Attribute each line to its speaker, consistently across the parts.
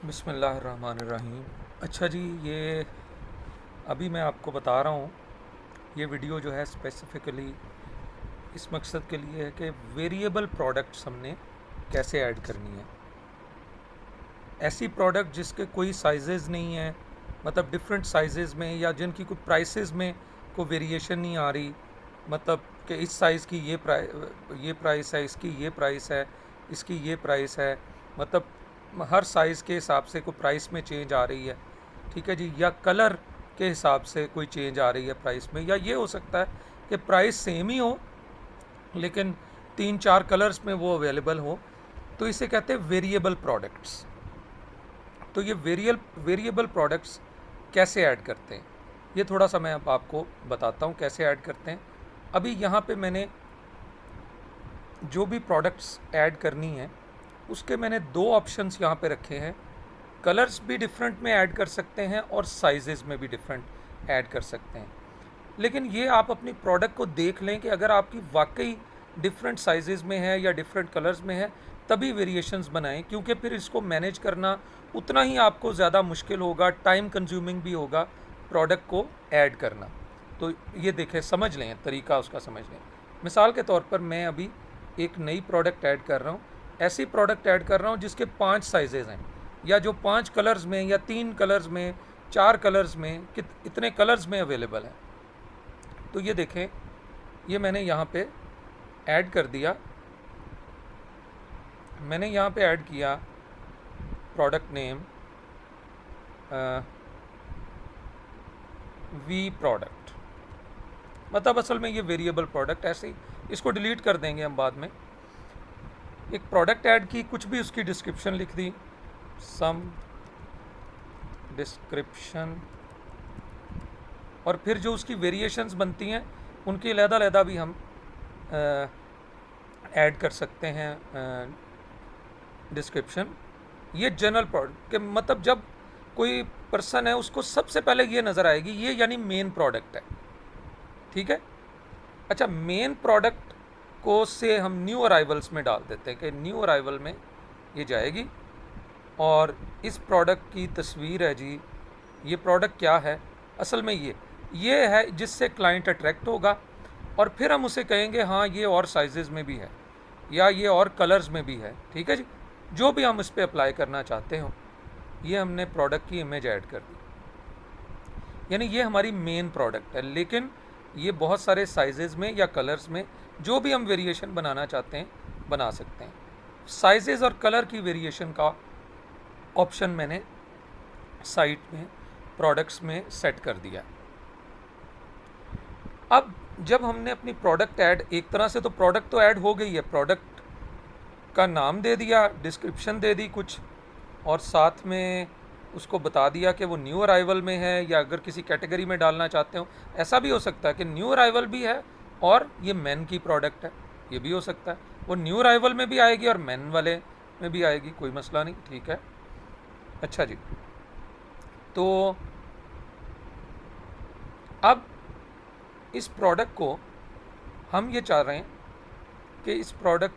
Speaker 1: बिस्मिल्लाहिर्रहमानिर्रहीम। अच्छा जी, ये अभी मैं आपको बता रहा हूँ। ये वीडियो जो है स्पेसिफ़िकली इस मकसद के लिए है कि वेरिएबल प्रोडक्ट्स हमने कैसे ऐड करनी है। ऐसी प्रोडक्ट जिसके कोई साइजेज़ नहीं है, मतलब डिफरेंट साइजेज़ में, या जिनकी कोई प्राइसेस में कोई वेरिएशन नहीं आ रही, मतलब कि इस साइज़ की ये प्राइस है, इसकी ये प्राइस है, इसकी ये प्राइस है, मतलब हर साइज़ के हिसाब से कोई प्राइस में चेंज आ रही है। ठीक है जी। या कलर के हिसाब से कोई चेंज आ रही है प्राइस में, या ये हो सकता है कि प्राइस सेम ही हो लेकिन तीन चार कलर्स में वो अवेलेबल हो, तो इसे कहते हैं वेरिएबल प्रोडक्ट्स। तो ये वेरिएबल प्रोडक्ट्स कैसे ऐड करते हैं, ये थोड़ा सा मैं अब आपको बताता हूँ कैसे ऐड करते हैं। अभी यहाँ पे मैंने जो भी प्रोडक्ट्स ऐड करनी है उसके मैंने दो ऑप्शंस यहाँ पे रखे हैं। कलर्स भी डिफरेंट में ऐड कर सकते हैं और साइजेस में भी डिफरेंट ऐड कर सकते हैं। लेकिन ये आप अपनी प्रोडक्ट को देख लें कि अगर आपकी वाकई डिफरेंट साइजेस में है या डिफरेंट कलर्स में है, तभी वेरिएशंस बनाएं, क्योंकि फिर इसको मैनेज करना उतना ही आपको ज़्यादा मुश्किल होगा, टाइम कंज्यूमिंग भी होगा प्रोडक्ट को ऐड करना। तो ये देखें, समझ लें, तरीका उसका समझ लें। मिसाल के तौर पर मैं अभी एक नई प्रोडक्ट ऐड कर रहा हूँ। ऐसी प्रोडक्ट ऐड कर रहा हूँ जिसके 5 साइजेज़ हैं, या जो 5 कलर्स में, या 3 कलर्स में, 4 कलर्स में, इतने कलर्स में अवेलेबल है। तो ये देखें, ये मैंने यहाँ पे ऐड कर दिया। मैंने यहाँ पे ऐड किया प्रोडक्ट नेम वी प्रोडक्ट, मतलब असल में ये वेरिएबल प्रोडक्ट ऐसे ही, इसको डिलीट कर देंगे हम बाद में। एक प्रोडक्ट ऐड की, कुछ भी उसकी डिस्क्रिप्शन लिख दी, सम डिस्क्रिप्शन, और फिर जो उसकी वेरिएशंस बनती हैं उनकी अलहदा भी हम ऐड कर सकते हैं डिस्क्रिप्शन। ये जनरल प्रोडक्ट के, मतलब जब कोई पर्सन है उसको सबसे पहले ये नज़र आएगी, ये यानी मेन प्रोडक्ट है। ठीक है। अच्छा, मेन प्रोडक्ट को से हम न्यू अराइवल्स में डाल देते हैं कि न्यू अराइवल में ये जाएगी, और इस प्रोडक्ट की तस्वीर है जी। ये प्रोडक्ट क्या है, असल में ये है जिससे क्लाइंट अट्रैक्ट होगा, और फिर हम उसे कहेंगे हाँ ये और साइजेज़ में भी है, या ये और कलर्स में भी है। ठीक है जी। जो भी हम इस पर अप्लाई करना चाहते हो, ये हमने प्रोडक्ट की इमेज ऐड कर दी, यानी ये हमारी मेन प्रोडक्ट है। लेकिन ये बहुत सारे साइजेज़ में या कलर्स में जो भी हम वेरिएशन बनाना चाहते हैं बना सकते हैं। साइजेज़ और कलर की वेरिएशन का ऑप्शन मैंने साइट में प्रोडक्ट्स में सेट कर दिया। अब जब हमने अपनी प्रोडक्ट ऐड, एक तरह से तो प्रोडक्ट तो ऐड हो गई है, प्रोडक्ट का नाम दे दिया, डिस्क्रिप्शन दे दी कुछ, और साथ में उसको बता दिया कि वो न्यू अराइवल में है, या अगर किसी कैटेगरी में डालना चाहते हो, ऐसा भी हो सकता है कि न्यू अराइवल भी है और ये मेन की प्रोडक्ट है, ये भी हो सकता है। वो न्यू अराइवल में भी आएगी और मेन वाले में भी आएगी, कोई मसला नहीं। ठीक है। अच्छा जी, तो अब इस प्रोडक्ट को हम ये चाह रहे हैं कि इस प्रोडक्ट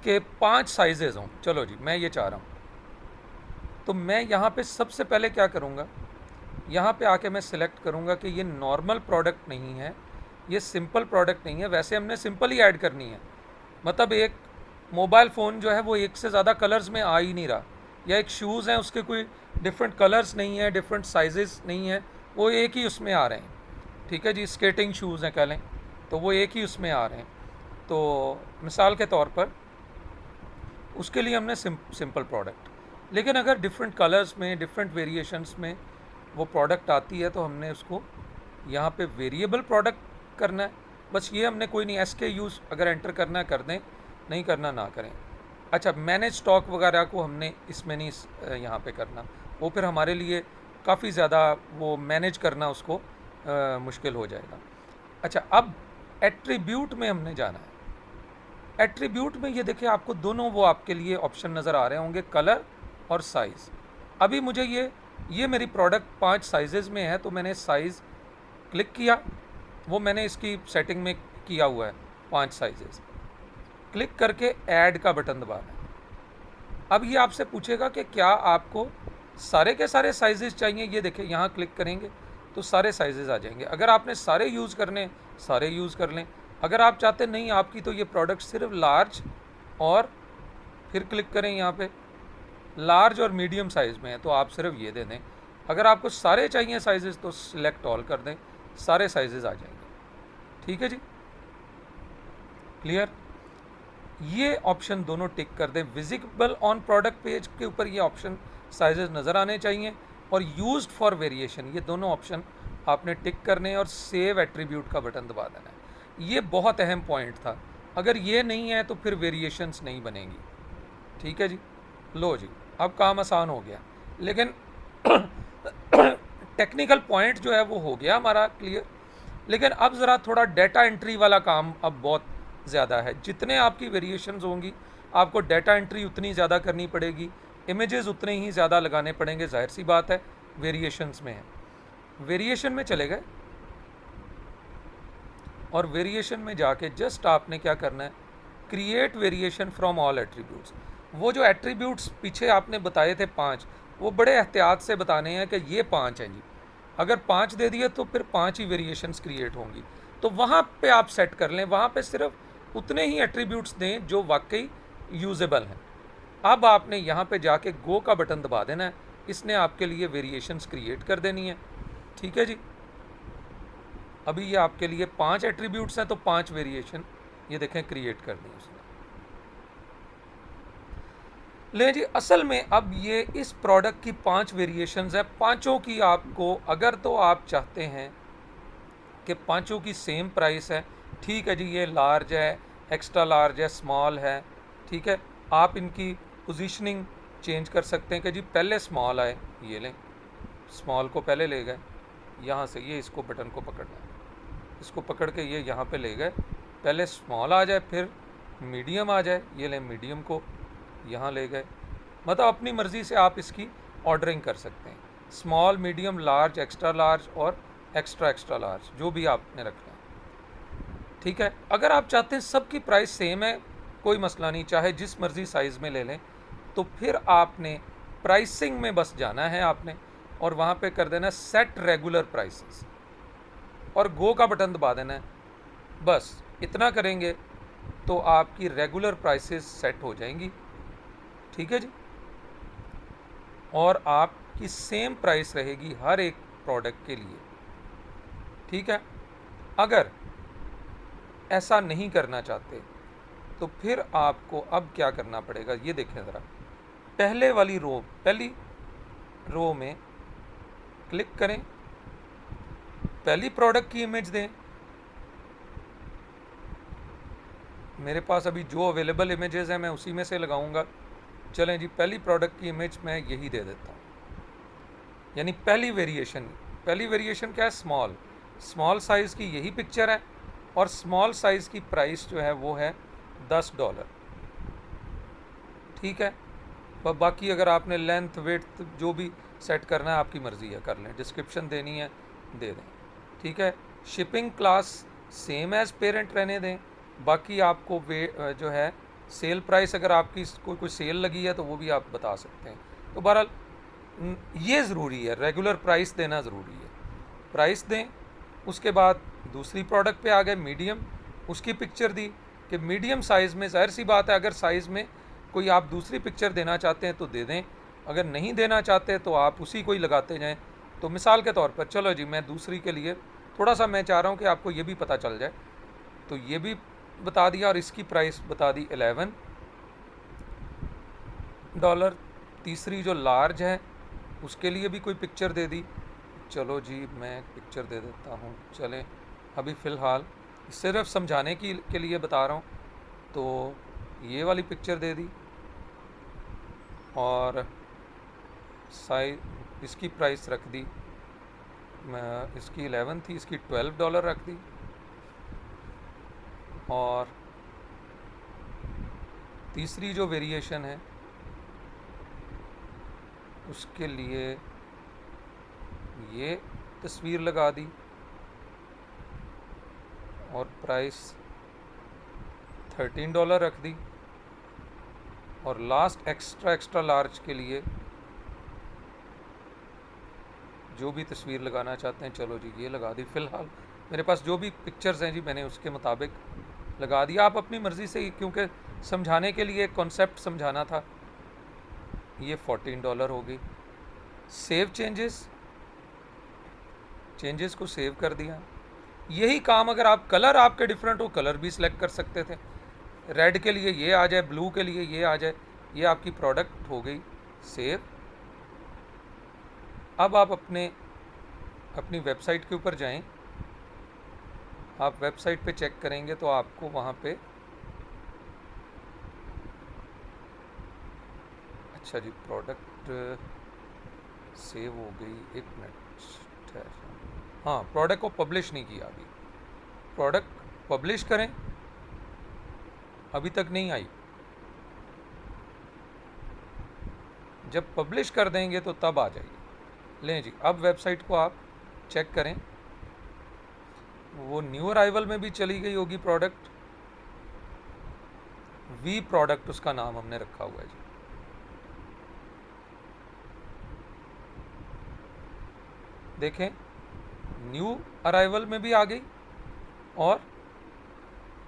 Speaker 1: के 5 साइजेज़ हों। चलो जी, मैं ये चाह रहा हूँ। तो मैं यहाँ पे सबसे पहले क्या करूँगा, यहाँ पे आके मैं सिलेक्ट करूँगा कि ये नॉर्मल प्रोडक्ट नहीं है, ये सिंपल प्रोडक्ट नहीं है। वैसे हमने सिंपल ही ऐड करनी है, मतलब एक मोबाइल फ़ोन जो है वो एक से ज़्यादा कलर्स में आ ही नहीं रहा, या एक शूज़ हैं उसके कोई डिफरेंट कलर्स नहीं है, डिफरेंट साइजेस नहीं है, वो एक ही उसमें आ रहे हैं। ठीक है जी। स्केटिंग शूज़ हैं कह लें, तो वो एक ही उसमें आ रहे हैं। तो मिसाल के तौर पर उसके लिए हमने सिंपल प्रोडक्ट। लेकिन अगर डिफरेंट कलर्स में, डिफरेंट वेरिएशंस में वो प्रोडक्ट आती है, तो हमने उसको यहाँ पे वेरिएबल प्रोडक्ट करना है। बस ये हमने, कोई नहीं, SKUs अगर एंटर करना है कर दें, नहीं करना ना करें। अच्छा, मैनेज स्टॉक वगैरह को हमने इसमें नहीं यहाँ पे करना, वो फिर हमारे लिए काफ़ी ज़्यादा वो मैनेज करना उसको मुश्किल हो जाएगा। अच्छा, अब एट्रीब्यूट में हमने जाना है। एट्रीब्यूट में ये देखिए, आपको दोनों वो आपके लिए ऑप्शन नज़र आ रहे होंगे, कलर और साइज़। अभी मुझे ये मेरी प्रोडक्ट 5 साइजेज़ में है, तो मैंने साइज़ क्लिक किया, वो मैंने इसकी सेटिंग में किया हुआ है 5 साइजेज़। क्लिक करके ऐड का बटन दबाना है। अब ये आपसे पूछेगा कि क्या आपको सारे के सारे साइजेस चाहिए। ये देखें, यहाँ क्लिक करेंगे तो सारे साइजेस आ जाएंगे। अगर आपने सारे यूज़ करने, सारे यूज़ कर लें। अगर आप चाहते नहीं आपकी तो ये प्रोडक्ट सिर्फ लार्ज, और फिर क्लिक करें यहाँ पे, लार्ज और मीडियम साइज़ में है तो आप सिर्फ ये दे दें। अगर आपको सारे चाहिए साइजेस तो सिलेक्ट ऑल कर दें, सारे साइजेस आ जाएंगे। ठीक है जी, क्लियर। ये ऑप्शन दोनों टिक कर दें। विजिबल ऑन प्रोडक्ट पेज के ऊपर ये ऑप्शन साइजेस नज़र आने चाहिए, और यूज्ड फॉर वेरिएशन ये दोनों ऑप्शन आपने टिक करने और सेव एट्रीब्यूट का बटन दबा देना है। ये बहुत अहम पॉइंट था, अगर ये नहीं है तो फिर वेरिएशंस नहीं बनेंगी। ठीक है जी, लो जी, अब काम आसान हो गया, लेकिन टेक्निकल पॉइंट जो है वो हो गया हमारा क्लियर। लेकिन अब ज़रा थोड़ा डाटा एंट्री वाला काम अब बहुत ज़्यादा है। जितने आपकी वेरिएशंस होंगी आपको डाटा एंट्री उतनी ज़्यादा करनी पड़ेगी, इमेजेस उतने ही ज़्यादा लगाने पड़ेंगे, जाहिर सी बात है वेरिएशंस में है। वेरिएशन में चले गए, और वेरिएशन में जाके जस्ट आपने क्या करना है, create variation from all attributes. वो जो एट्रीब्यूट्स पीछे आपने बताए थे 5, वो बड़े एहतियात से बताने हैं कि ये 5 हैं जी। अगर 5 दे दिए तो फिर 5 ही वेरिएशंस क्रिएट होंगी। तो वहाँ पे आप सेट कर लें, वहाँ पे सिर्फ उतने ही एट्रीब्यूट्स दें जो वाकई यूजेबल हैं। अब आपने यहाँ पे जाके गो का बटन दबा देना है, इसने आपके लिए वेरिएशंस क्रिएट कर देनी है। ठीक है जी, अभी ये आपके लिए 5 एट्रीब्यूट्स हैं तो 5 वेरिएशन ये देखें क्रिएट कर दी उसने। ले जी, असल में अब ये इस प्रोडक्ट की 5 वेरिएशंस है। पांचों की आपको, अगर तो आप चाहते हैं कि पांचों की सेम प्राइस है, ठीक है जी, ये लार्ज है, एक्स्ट्रा लार्ज है, स्मॉल है, ठीक है, आप इनकी पोजीशनिंग चेंज कर सकते हैं कि जी पहले स्मॉल आए, ये लें, स्मॉल को पहले ले गए, यहाँ से ये इसको बटन को पकड़ना है, इसको पकड़ के ये यहाँ पे ले गए, पहले स्मॉल आ जाए फिर मीडियम आ जाए, ये लें मीडियम को यहाँ ले गए। मतलब अपनी मर्ज़ी से आप इसकी ऑर्डरिंग कर सकते हैं, small, medium, large, extra large और एक्स्ट्रा एक्स्ट्रा लार्ज, जो भी आपने रखना है। ठीक है, अगर आप चाहते हैं सबकी प्राइस सेम है, कोई मसला नहीं, चाहे जिस मर्ज़ी साइज़ में ले लें, तो फिर आपने प्राइसिंग में बस जाना है आपने, और वहाँ पे कर देना सेट रेगुलर प्राइसेस, और गो का बटन दबा देना है। बस इतना करेंगे तो आपकी रेगुलर प्राइसेस सेट हो जाएंगी। ठीक है जी, और आपकी सेम प्राइस रहेगी हर एक प्रोडक्ट के लिए। ठीक है, अगर ऐसा नहीं करना चाहते तो फिर आपको अब क्या करना पड़ेगा, ये देखें ज़रा, पहले वाली रो, पहली रो में क्लिक करें, पहली प्रोडक्ट की इमेज दें। मेरे पास अभी जो अवेलेबल इमेजेस हैं मैं उसी में से लगाऊंगा। चलें जी, पहली प्रोडक्ट की इमेज मैं यही दे देता हूँ, यानी पहली वेरिएशन क्या है, स्मॉल, स्मॉल साइज़ की यही पिक्चर है, और स्मॉल साइज़ की प्राइस जो है वो है $10। ठीक है, बाकी अगर आपने लेंथ, विड्थ जो भी सेट करना है आपकी मर्ज़ी है, कर लें, डिस्क्रिप्शन देनी है दे दें। ठीक है, shipping class same as parent रहने दें, बाकी आपको वे जो है सेल प्राइस, अगर आपकी कोई सेल लगी है तो वो भी आप बता सकते हैं। तो बहरहाल ये ज़रूरी है, रेगुलर प्राइस देना ज़रूरी है। प्राइस दें, उसके बाद दूसरी प्रोडक्ट पे आ गए, मीडियम, उसकी पिक्चर दी कि मीडियम साइज़ में, ज़ाहिर सी बात है अगर साइज़ में कोई आप दूसरी पिक्चर देना चाहते हैं तो दे दें, अगर नहीं देना चाहते तो आप उसी को ही लगाते जाएं। तो मिसाल के तौर पर, चलो जी, मैं दूसरी के लिए थोड़ा सा मैं चाह रहा हूँ कि आपको ये भी पता चल जाए, तो ये भी बता दिया, और इसकी प्राइस बता दी $11। तीसरी जो लार्ज है उसके लिए भी कोई पिक्चर दे दी, चलो जी मैं पिक्चर दे देता हूँ। चलें, अभी फ़िलहाल सिर्फ समझाने के लिए बता रहा हूँ, तो ये वाली पिक्चर दे दी, और साइज इसकी प्राइस रख दी, इसकी 11 थी, इसकी $12 रख दी, और तीसरी जो वेरिएशन है उसके लिए ये तस्वीर लगा दी, और प्राइस $13 रख दी, और लास्ट एक्स्ट्रा एक्स्ट्रा लार्ज के लिए जो भी तस्वीर लगाना चाहते हैं, चलो जी ये लगा दी। फ़िलहाल मेरे पास जो भी पिक्चर्स हैं जी मैंने उसके मुताबिक लगा दिया। आप अपनी मर्ज़ी से ही, क्योंकि समझाने के लिए कॉन्सेप्ट समझाना था। ये $14 हो गई। सेव चेंजेस, चेंजेस को सेव कर दिया। यही काम अगर आप कलर आपके डिफरेंट हो, कलर भी सिलेक्ट कर सकते थे। रेड के लिए ये आ जाए, ब्लू के लिए ये आ जाए। ये आपकी प्रोडक्ट हो गई सेव। अब आप अपनी वेबसाइट के ऊपर जाएं। आप वेबसाइट पे चेक करेंगे तो आपको वहाँ पे, अच्छा जी प्रोडक्ट सेव हो गई। एक मिनट ठहर, हाँ प्रोडक्ट को पब्लिश नहीं किया अभी। प्रोडक्ट पब्लिश करें, अभी तक नहीं आई। जब पब्लिश कर देंगे तो तब आ जाएगी। लें जी, अब वेबसाइट को आप चेक करें। वो न्यू अराइवल में भी चली गई होगी प्रोडक्ट। वी प्रोडक्ट उसका नाम हमने रखा हुआ है जी। देखें, न्यू अराइवल में भी आ गई और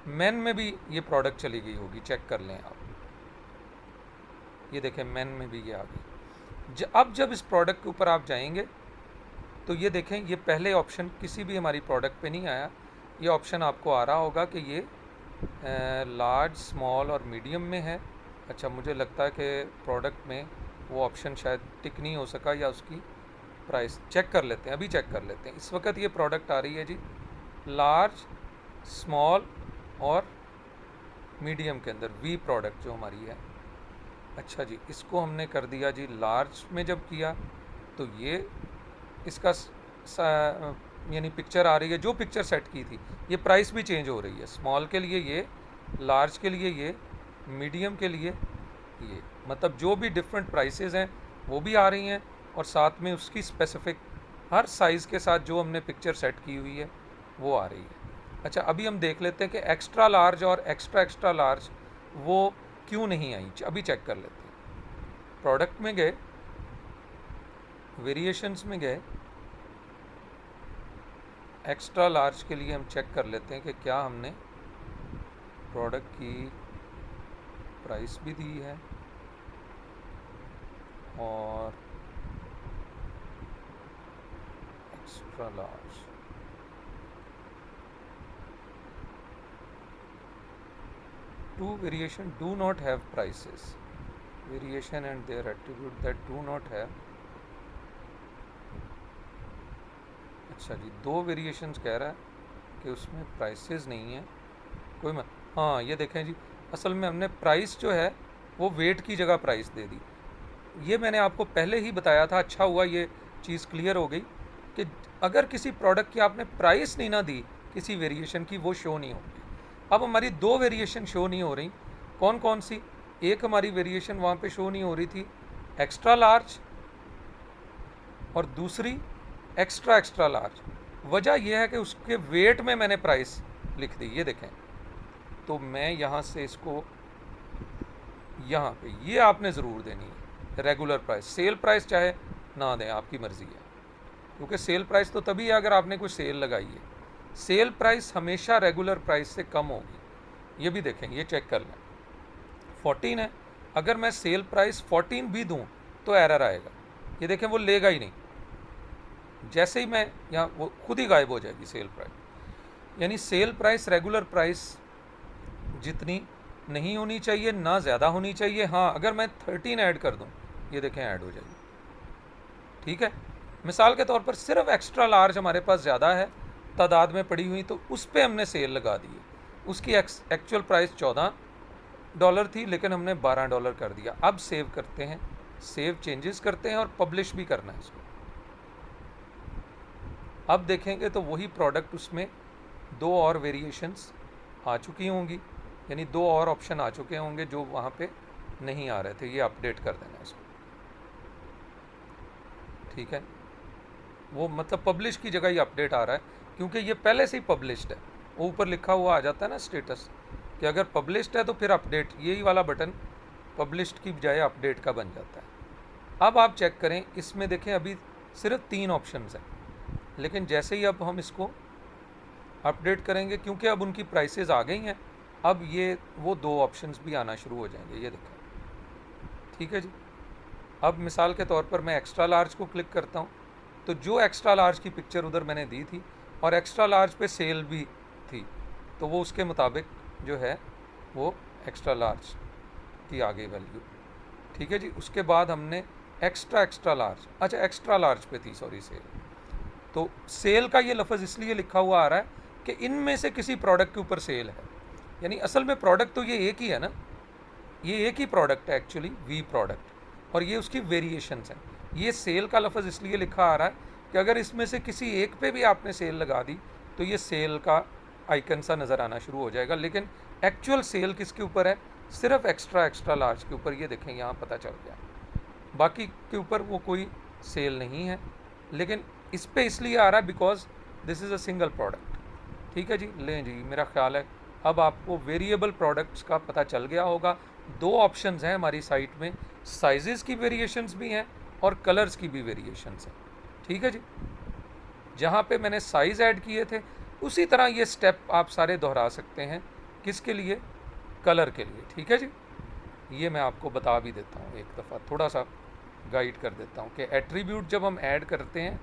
Speaker 1: मैन में भी ये प्रोडक्ट चली गई होगी। चेक कर लें आप, ये देखें मैन में भी ये आ गई। अब जब इस प्रोडक्ट के ऊपर आप जाएंगे तो ये देखें, ये पहले ऑप्शन किसी भी हमारी प्रोडक्ट पे नहीं आया। ये ऑप्शन आपको आ रहा होगा कि ये लार्ज, स्मॉल और मीडियम में है। अच्छा, मुझे लगता है कि प्रोडक्ट में वो ऑप्शन शायद टिक नहीं हो सका, या उसकी प्राइस चेक कर लेते हैं। अभी चेक कर लेते हैं। इस वक्त ये प्रोडक्ट आ रही है जी लार्ज, स्मॉल और मीडियम के अंदर, वी प्रोडक्ट जो हमारी है। अच्छा जी, इसको हमने कर दिया जी लार्ज में। जब किया तो ये इसका यानी पिक्चर आ रही है जो पिक्चर सेट की थी। ये प्राइस भी चेंज हो रही है। स्मॉल के लिए ये, लार्ज के लिए ये, मीडियम के लिए ये, मतलब जो भी डिफरेंट प्राइसेस हैं वो भी आ रही हैं, और साथ में उसकी स्पेसिफिक हर साइज़ के साथ जो हमने पिक्चर सेट की हुई है वो आ रही है। अच्छा, अभी हम देख लेते हैं कि एक्स्ट्रा लार्ज और एक्स्ट्रा एक्स्ट्रा लार्ज वो क्यों नहीं आई। अभी चेक कर लेते हैं। प्रोडक्ट में गए, वेरिएशंस में गए, एक्स्ट्रा लार्ज के लिए हम चेक कर लेते हैं कि क्या हमने प्रोडक्ट की प्राइस भी दी है और extra large. Two variation do not have prices, variation and their attribute that do not have. अच्छा जी, दो वेरिएशंस कह रहा है कि उसमें प्राइसेस नहीं है कोई मत। हाँ ये देखें जी, असल में हमने प्राइस जो है वो वेट की जगह प्राइस दे दी। ये मैंने आपको पहले ही बताया था। अच्छा हुआ ये चीज़ क्लियर हो गई कि अगर किसी प्रोडक्ट की आपने प्राइस नहीं ना दी किसी वेरिएशन की, वो शो नहीं होगी। अब हमारी दो वेरिएशन शो नहीं हो रही। कौन कौन सी? एक हमारी वेरिएशन वहाँ पे शो नहीं हो रही थी एक्स्ट्रा लार्ज, और दूसरी एक्स्ट्रा एक्स्ट्रा लार्ज। वजह यह है कि उसके वेट में मैंने प्राइस लिख दी। ये देखें, तो मैं यहाँ से इसको यहाँ पे ये आपने ज़रूर देनी है रेगुलर प्राइस। सेल प्राइस चाहे ना दें, आपकी मर्ज़ी है, क्योंकि सेल प्राइस तो तभी है अगर आपने कोई सेल लगाई है। सेल प्राइस हमेशा रेगुलर प्राइस से कम होगी। ये भी देखें, ये चेक कर लें। 14 है, अगर मैं सेल प्राइस 14 भी दूँ तो एरर आएगा। ये देखें, वो लेगा ही नहीं। जैसे ही मैं यहाँ, वो खुद ही गायब हो जाएगी सेल प्राइस। यानी सेल प्राइस रेगुलर प्राइस जितनी नहीं होनी चाहिए, ना ज़्यादा होनी चाहिए। हाँ, अगर मैं 13 ऐड कर दूँ, ये देखें ऐड हो जाएगी। ठीक है, मिसाल के तौर पर सिर्फ एक्स्ट्रा लार्ज हमारे पास ज़्यादा है तादाद में पड़ी हुई, तो उस पर हमने सेल लगा दी है। उसकी एक्चुअल प्राइस $14 थी, लेकिन हमने $12 कर दिया। अब सेव करते हैं, सेव चेंजेस करते हैं और पब्लिश भी करना है इसको। अब देखेंगे तो वही प्रोडक्ट, उसमें दो और वेरिएशंस आ चुकी होंगी, यानी दो और ऑप्शन आ चुके होंगे जो वहाँ पे नहीं आ रहे थे। ये अपडेट कर देना इसको। ठीक है, वो मतलब पब्लिश की जगह ये अपडेट आ रहा है, क्योंकि ये पहले से ही पब्लिश्ड है। वो ऊपर लिखा हुआ आ जाता है ना स्टेटस, कि अगर पब्लिश्ड है तो फिर अपडेट, यही वाला बटन पब्लिश्ड की बजाय अपडेट का बन जाता है। अब आप चेक करें, इसमें देखें अभी सिर्फ 3 ऑप्शंस हैं, लेकिन जैसे ही अब हम इसको अपडेट करेंगे, क्योंकि अब उनकी प्राइसेस आ गई हैं, अब ये वो 2 ऑप्शंस भी आना शुरू हो जाएंगे। ये देखें, ठीक है जी। अब मिसाल के तौर पर मैं एक्स्ट्रा लार्ज को क्लिक करता हूँ, तो जो एक्स्ट्रा लार्ज की पिक्चर उधर मैंने दी थी और एक्स्ट्रा लार्ज पे सेल भी थी, तो वो उसके मुताबिक जो है वो एक्स्ट्रा लार्ज की आ गई वैल्यू, ठीक है जी। उसके बाद हमने एक्स्ट्रा लार्ज, अच्छा एक्स्ट्रा लार्ज पे थी सॉरी सेल, तो सेल का ये लफ्ज़ इसलिए लिखा हुआ आ रहा है कि इनमें से किसी प्रोडक्ट के ऊपर सेल है, यानी असल में प्रोडक्ट तो ये एक ही है ना, ये एक ही प्रोडक्ट है एक्चुअली, वी प्रोडक्ट, और ये उसकी वेरिएशंस हैं। ये सेल का लफ्ज़ इसलिए लिखा आ रहा है कि अगर इसमें से किसी एक पे भी आपने सेल लगा दी तो ये सेल का आइकन सा नज़र आना शुरू हो जाएगा, लेकिन एक्चुअल सेल किसके ऊपर है? सिर्फ एक्स्ट्रा लार्ज के ऊपर। ये देखें यहाँ पता चल गया, बाकी के ऊपर वो कोई सेल नहीं है, लेकिन इस पे इसलिए आ रहा है because this is a single product, ठीक है जी। लें जी, मेरा ख्याल है अब आपको वेरिएबल प्रोडक्ट्स का पता चल गया होगा। 2 ऑप्शंस हैं हमारी साइट में, साइजेस की वेरिएशंस भी हैं और कलर्स की भी वेरिएशंस हैं, ठीक है जी। जहाँ पे मैंने साइज़ ऐड किए थे उसी तरह ये स्टेप आप सारे दोहरा सकते हैं, किसके लिए? कलर के लिए, ठीक है जी। ये मैं आपको बता भी देता हूँ, एक दफ़ा थोड़ा सा गाइड कर देता हूँ कि एट्रीब्यूट जब हम ऐड करते हैं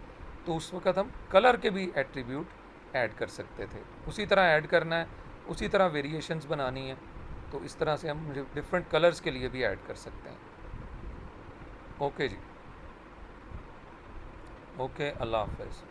Speaker 1: तो उस वक्त हम कलर के भी एट्रीब्यूट ऐड कर सकते थे, उसी तरह ऐड करना है, उसी तरह वेरिएशंस बनानी है, तो इस तरह से हम डिफरेंट कलर्स के लिए भी ऐड कर सकते हैं। ओके जी, ओके, अल्लाह हाफ़िज़।